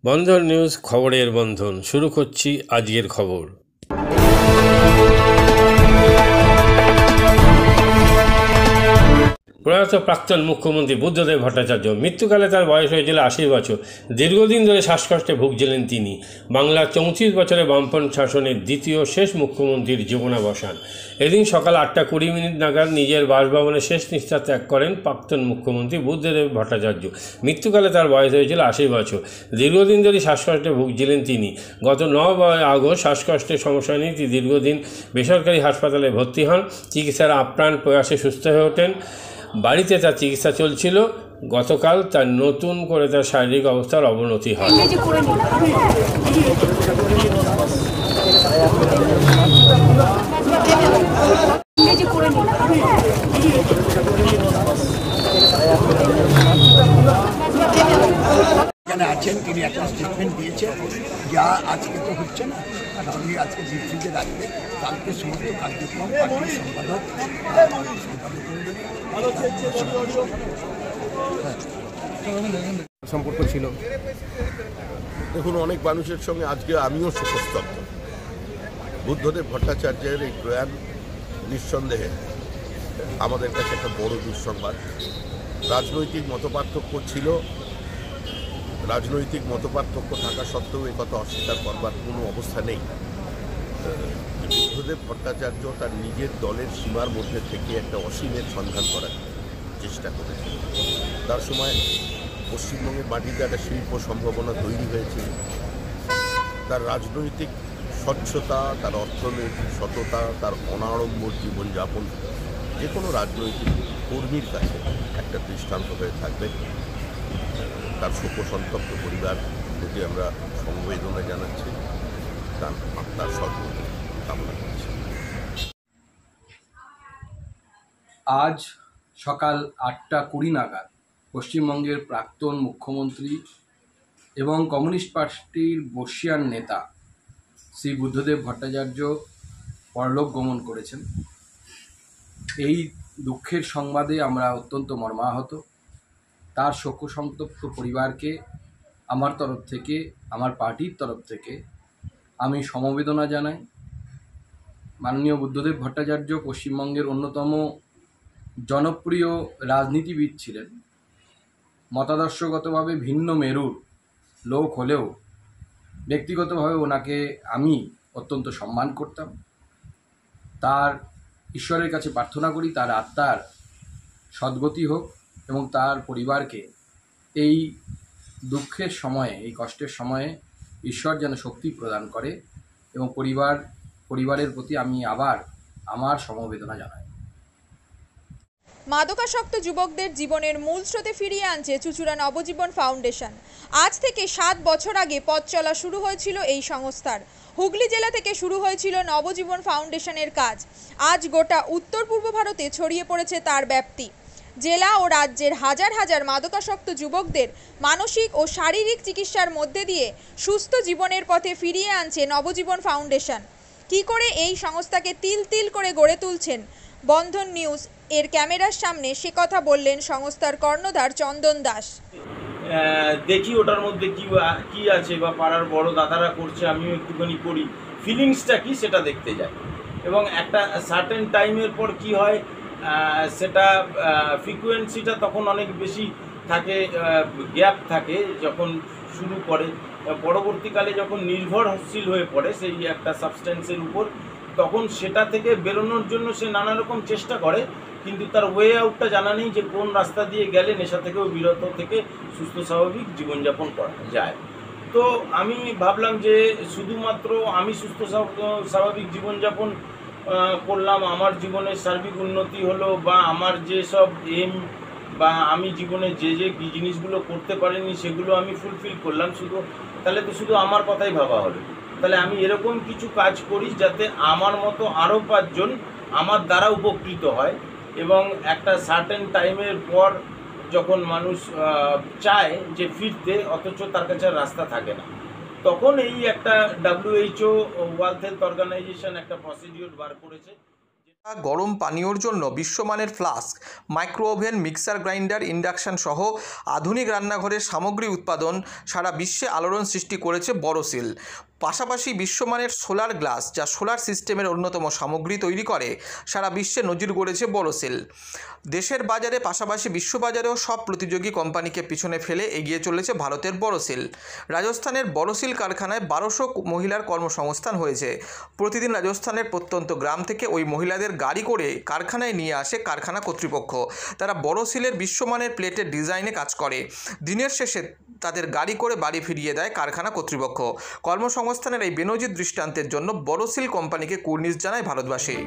বন্ধন news খবরের বন্ধন শুরু করছি আজকের খবর। প্রয়াত প্রাক্তন মুখ্যমন্ত্রী বুদ্ধদেব ভট্টাচার্য মৃত্যুকালে তার বয়স হয়েছিল 80 বছর। দীর্ঘদিন ধরে শ্বাসকষ্টে ভুগছিলেন তিনি। বাংলার 34 বছরে বামপন্থী শাসনের দ্বিতীয় শেষ মুখ্যমন্ত্রীর জীবনাবসান। এদিন সকাল 8:20 নাগাদ নিজের বাসভবনে শেষ নিঃশ্বাস ত্যাগ করেন প্রাক্তন মুখ্যমন্ত্রী বুদ্ধদেব ভট্টাচার্য। মৃত্যুকালে তার বয়স হয়েছিল 80 বছর। দীর্ঘদিন ধরে শ্বাসকষ্টে ভুগছিলেন তিনি। গত 9 আগস্ট শ্বাসকষ্টের সমস্যা নিয়ে তিনি দীর্ঘদিন বেসরকারি হাসপাতালে ভর্তি হন। চিকিৎসার আপ্রাণ প্রয়াসে সুস্থ হয়ে ওঠেন। বাড়িতে তার চিকিৎসা চলছিল। গতকাল তার নতুন করে তার শারীরিক অবস্থার অবনতি হয়। আছেন তিনি একটা স্টেটমেন্ট দিয়েছেন, যা আজকে তো হচ্ছে না, উনি আজকে বিবৃতি রাখবে। কালকে সমস্ত কার্যক্রম পার্টির সম্পাদক সম্পর্ক ছিল। দেখুন, অনেক মানুষের সঙ্গে আজকে আমিও শোকস্তব্ধ। বুদ্ধদেব ভট্টাচার্যের এই প্রয়াণ নিঃসন্দেহে আমাদের কাছে একটা বড় দুঃসংবাদ। রাজনৈতিক মতপার্থক্য ছিল, রাজনৈতিক মতপার্থক্য থাকা সত্ত্বেও একথা অস্বীকার করবার কোনো অবস্থা নেই। বুদ্ধদেব ভট্টাচার্য তার নিজের দলের সীমার মধ্যে থেকে একটা অসীমের সন্ধান করার চেষ্টা করেছে। তার সময় পশ্চিমবঙ্গের মাটিতে একটা শিল্প সম্ভাবনা তৈরি হয়েছিল। তার রাজনৈতিক স্বচ্ছতা, তার অর্থনৈতিক সততা, তার অনাড়ম্বর জীবনযাপন যে কোনো রাজনৈতিক কর্মীর কাছে একটা দৃষ্টান্ত হয়ে থাকবে। তার শোকসন্তপ্ত পরিবার প্রতি আমরা সমবেদনা জানাচ্ছি, তার আত্মার সদ্গতি কামনা করছি। আজ সকাল 8:20 নাগাদ পশ্চিমবঙ্গের প্রাক্তন মুখ্যমন্ত্রী এবং কমিউনিস্ট পার্টির বর্ষীয়ান নেতা শ্রী বুদ্ধদেব ভট্টাচার্য পরলোক গমন করেছেন। এই দুঃখের সংবাদে আমরা অত্যন্ত মর্মাহত। তার শোকসন্তপ্ত পরিবারকে আমার তরফ থেকে, আমার পার্টির তরফ থেকে আমি সমবেদনা জানাই। মাননীয় বুদ্ধদেব ভট্টাচার্য পশ্চিমবঙ্গের অন্যতম জনপ্রিয় রাজনীতিবিদ ছিলেন। মতাদর্শগতভাবে ভিন্ন মেরুর লোক হলেও ব্যক্তিগতভাবে ওনাকে আমি অত্যন্ত সম্মান করতাম। তার ঈশ্বরের কাছে প্রার্থনা করি তার আত্মার সদ্গতি হোক এবং তার পরিবারকে এই দুঃখের সময়ে, এই কষ্টের সময়ে ঈশ্বর যেন শক্তি প্রদান করে এবং পরিবারের প্রতি আমি আবার আমার সমবেদনা জানাই। মাদকাসক্ত যুবকদের জীবনের মূল স্রোতে ফিরিয়ে আনছে চুঁচুড়া নবজীবন ফাউন্ডেশন। আজ থেকে 7 বছর আগে পথ চলা শুরু হয়েছিল এই সংস্থার। হুগলি জেলা থেকে শুরু হয়েছিল নবজীবন ফাউন্ডেশনের কাজ। আজ গোটা উত্তর পূর্ব ভারতে ছড়িয়ে পড়েছে তার ব্যাপ্তি। জেলা ও রাজ্যের হাজার হাজার মাদকাসক্ত যুবকদের মানসিক ও শারীরিক চিকিৎসার মধ্যে দিয়ে সুস্থ জীবনের পথে ফিরিয়ে আনছে নবজীবন ফাউন্ডেশন। কী করে এই সংস্থাকে তিল তিল করে গড়ে তুলছেন বন্ধন নিউজ এর ক্যামেরার সামনে, সে কথা বললেন সংস্থার কর্ণধার চন্দন দাস। দেখি ওটার মধ্যে কি আছে বা পাড়ার বড় দাদারা করছে, আমিও একটুখানি করি, ফিলিংসটা কি সেটা দেখতে যাই। এবং একটা সার্টেন টাইমের পর কি হয়, সেটা ফ্রিকোয়েন্সিটা তখন অনেক বেশি থাকে, গ্যাপ থাকে যখন শুরু করে। পরবর্তীকালে যখন নির্ভরশীল হয়ে পড়ে সেই একটা সাবস্টেন্সের উপর, তখন সেটা থেকে বেরোনোর জন্য সে নানা রকম চেষ্টা করে, কিন্তু তার ওয়ে আউটটা জানা নেই যে কোন রাস্তা দিয়ে গেলে নেশা থেকেও বিরত থেকে সুস্থ স্বাভাবিক জীবনযাপন করা যায়। তো আমি ভাবলাম যে শুধুমাত্র আমি সুস্থ স্বাভাবিক জীবনযাপন করলাম, আমার জীবনের সার্বিক উন্নতি হলো, বা আমার যেসব এম বা আমি জীবনে যে জিনিসগুলো করতে পারিনি সেগুলো আমি ফুলফিল করলাম, তাহলে তো শুধু আমার কথাই ভাবা হলো। তাহলে আমি এরকম কিছু কাজ করি যাতে আমার মতো আরও 5 জন আমার দ্বারা উপকৃত হয়। এবং একটা সার্টেন টাইমের পর যখন মানুষ চায় যে ফিরতে, অথচ তার কাছে রাস্তা থাকে না, তখন এই একটা WHO ওয়ার্ল্ড হেলথ অর্গানাইজেশন একটা প্রসিডিওর বার করেছে। গরম পানীয়র জন্য বিশ্বমানের flask, micro oven, mixer grinder, induction সহ আধুনিক রান্নাঘরের সামগ্রী উৎপাদন সারা বিশ্বে আলোড়ন সৃষ্টি করেছে বোরোসিল। পাশাপাশি বিশ্বমানের সোলার গ্লাস, যা সোলার সিস্টেমের অন্যতম সামগ্রী তৈরি করে, সারা বিশ্বে নজির গড়েছে বোরোসিল। দেশের বাজারে পাশাপাশি বিশ্ববাজারেও সব প্রতিযোগী কোম্পানিকে পিছনে ফেলে এগিয়ে চলেছে ভারতের বোরোসিল। রাজস্থানের বোরোসিল কারখানায় 1200 মহিলার কর্মসংস্থান হয়েছে। প্রতিদিন রাজস্থানের প্রত্যন্ত গ্রাম থেকে ওই মহিলাদের গাড়ি করে কারখানায় নিয়ে আসে কারখানা কর্তৃপক্ষ। তারা বোরোসিলের বিশ্বমানের প্লেটের ডিজাইনে কাজ করে। দিনের শেষে তাদের গাড়ি করে বাড়ি ফিরিয়ে দেয় কারখানা কর্তৃপক্ষ। কর্মসংস্থানের এই বেনজির দৃষ্টান্তের জন্য বোরোসিল কোম্পানিকে কুর্নিশ জানায় ভারতবাসী।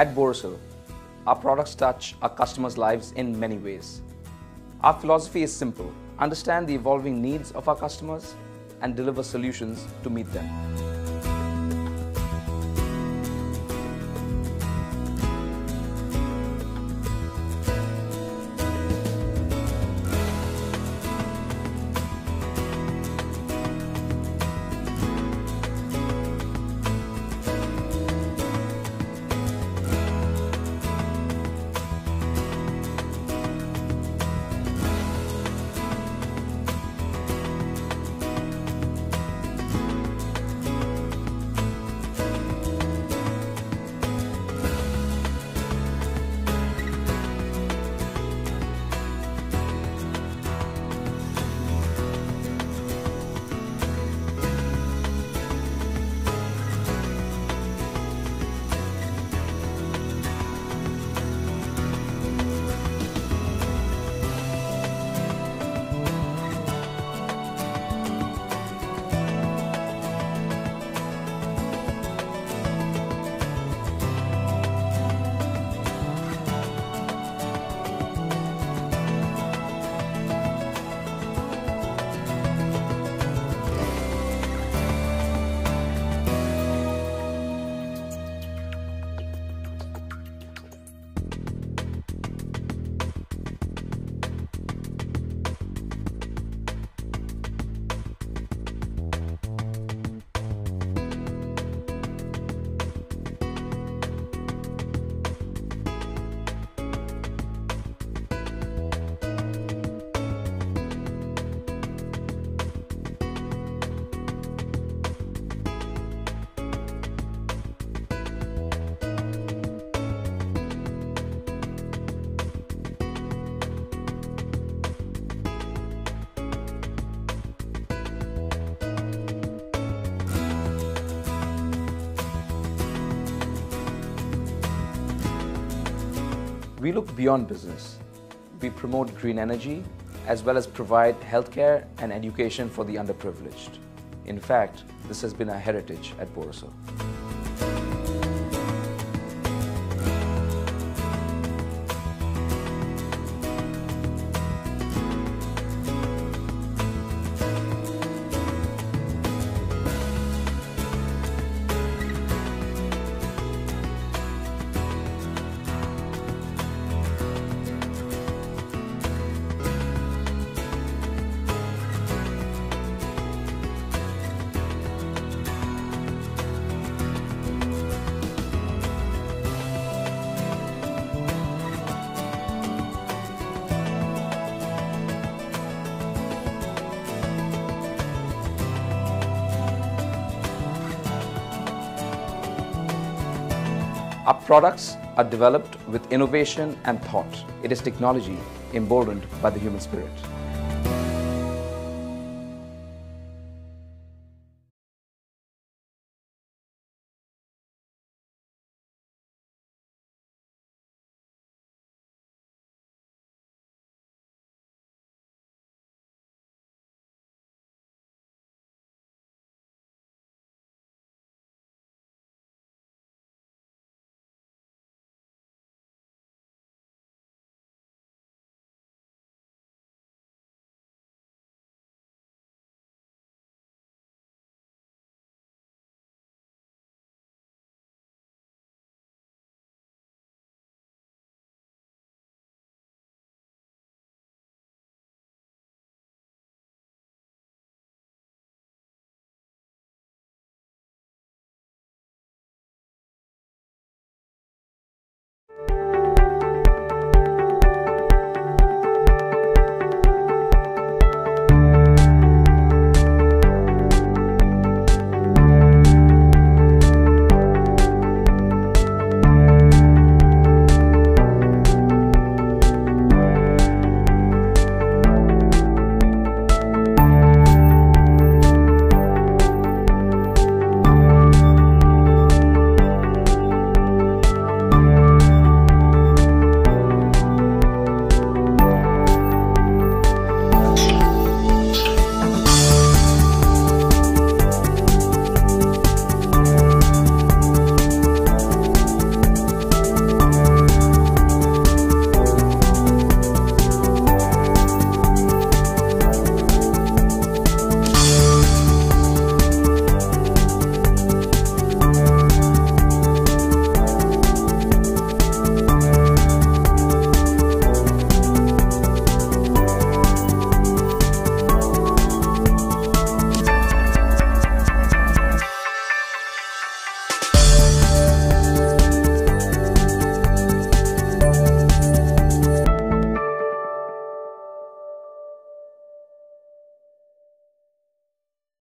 At Borosil, our products touch our customers' lives in many ways. Our philosophy is simple: understand the evolving needs of our customers and deliver solutions to meet them. We look beyond business. We promote green energy as well as provide healthcare and education for the underprivileged. In fact, this has been our heritage at Borosil. Our products are developed with innovation and thought. It is technology emboldened by the human spirit.